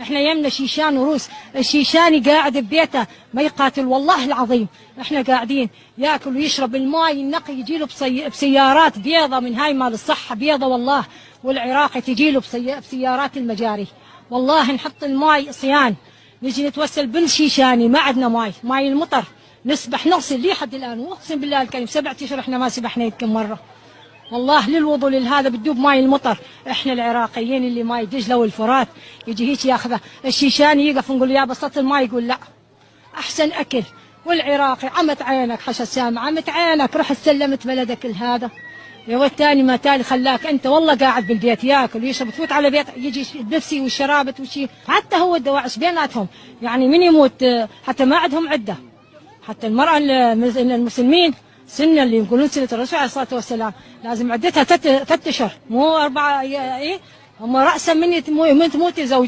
احنا يمنا شيشان وروس. الشيشاني قاعد ببيته ما يقاتل والله العظيم، احنا قاعدين ياكل ويشرب الماء النقي يجي له بسيارات بيضة من هاي مال الصحة بيضة والله، والعراقي تجي له بسيارات المجاري. والله نحط الماء صيان، نجي نتوسل بالشيشاني ما عندنا ماي المطر نسبح نغسل لي حد الان، واقسم بالله الكريم 7 اشهر احنا ما سبحنا يمكن مره والله للوضوء للهذا بدوب ماي المطر. احنا العراقيين اللي ماي دجله والفرات يجي هيك ياخذه، الشيشاني يقف نقول يا بسط الماي يقول لا احسن اكل. والعراقي عمت عينك حشا سامع عمت عينك رح سلمت بلدك لهذا يا والثاني ما تالي خلاك انت والله قاعد بالبيت ياكل ويشرب تفوت على بيت يجي البيبسي والشرابت وشي، حتى هو الدواعش بيناتهم يعني من يموت حتى ما عندهم عده. حتى المراه المسلمين سنة اللي يقولون سنة الرسول عليه الصلاة والسلام لازم عدتها 3 أشهر مو 4. إيه هم رأسا من تموت زوج.